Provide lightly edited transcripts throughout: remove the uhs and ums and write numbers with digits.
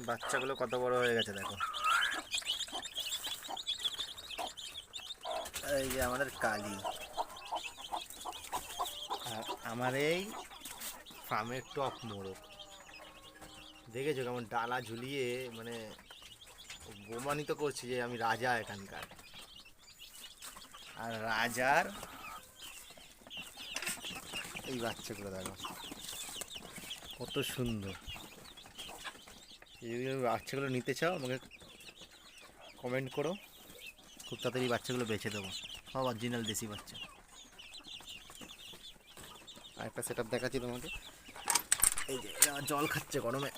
বাচ্চাগুলো কত বড় হয়ে গেছে দেখো। এই যে আমাদের কালি, আর আমার এই ফার্মের টপ মোরগ। দেখেছো কেমন ডালা ঝুলিয়ে মানে প্রমাণিত করছি যে আমি রাজা এখানকার। আর রাজার এই বাচ্চাগুলো দেখো কত সুন্দর। যদি বাচ্চাগুলো নিতে চাও আমাকে কমেন্ট করো, খুব তাড়াতাড়ি বাচ্চাগুলো বেছে দেবো। সব অরিজিনাল দেশি বাচ্চা। আর একটা সেট আপ দেখাচ্ছি তোমাকে। এই যে এরা জল খাচ্ছে গরমে।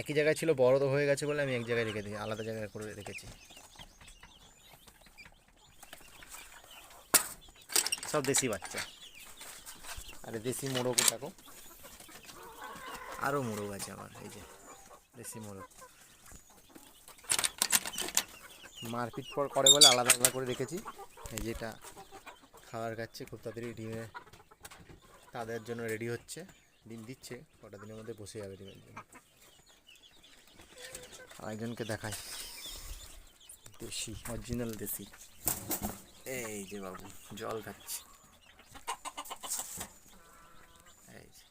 একই জায়গায় ছিল, বড় তো হয়ে গেছে বলে আমি এক জায়গায় রেখে দিই, আলাদা জায়গায় করে রেখেছি। সব দেশি বাচ্চা। আর দেশি মোরগ দেখো, আরও মোরগ আছে আমার। এই যে দেশি মোরগ, মারপিট করে বলে আলাদা আলাদা করে রেখেছি। এই যেটা খাবার খাচ্ছে, খুব তাড়াতাড়ি ডিমে তাদের জন্য রেডি হচ্ছে। ডিম দিচ্ছে, কটা দিনের মধ্যে বসে যাবে ডিমের জন্য। আরেকজনকে দেখাই, দেশি অরিজিনাল দেশি। এই যে বাবু জল খাচ্ছে। এই যে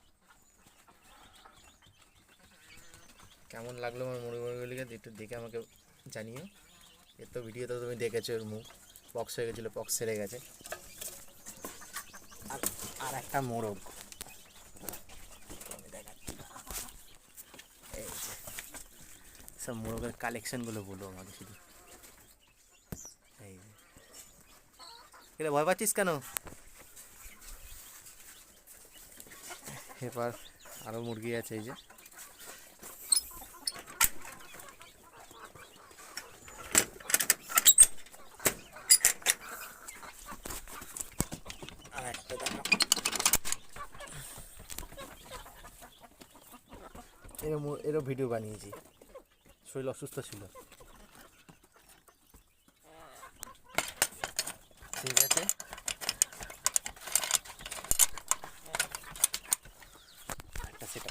কেমন লাগলো আমার মুরগিগুলিকে একটু দেখে আমাকে জানিও। এর তো ভিডিও তো তুমি দেখেছো, ওর মুখ পক্স হয়ে গেছিলো, পক্স সেরে গেছে। আর একটা মোরগ, এই যে সব মোরগের কালেকশনগুলো বলো আমাকে শুধু। এই যে এটা ভয় পাচ্ছিস কেন? এবার আরও মুরগি আছে। এই যে আর একটা দেখো, এরও ভিডিও বানিয়েছি, শরীর অসুস্থ ছিল। ঠিক আছে, একটা সেটা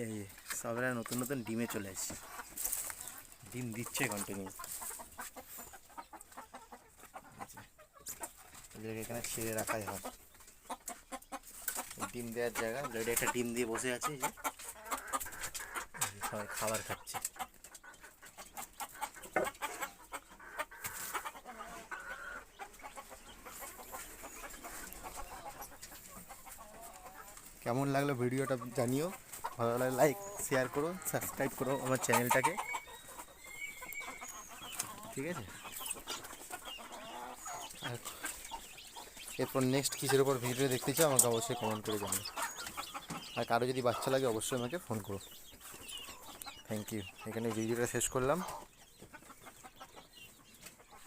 এই সবরা নতুন নতুন ডিমে চলে এসছে, ডিম দিচ্ছে কন্টিনিউ। এখানে ছেড়ে রাখাই হয় ডিম দেওয়ার জায়গা। অলরেডি একটা ডিম দিয়ে বসে আছে, যে সবাই খাবার খাচ্ছে। কেমন লাগলো ভিডিওটা জানিও, ভালো লাগলে লাইক শেয়ার করো, সাবস্ক্রাইব করো আমার চ্যানেলটাকে। ঠিক আছে, আর এরপর নেক্সট কিসের ওপর ভিডিও দেখতে চাও আমাকে অবশ্যই কমেন্ট করে জানিও। আর কারো যদি বাচ্চা লাগে অবশ্যই আমাকে ফোন করো। থ্যাংক ইউ, এখানে ভিডিওটা শেষ করলাম।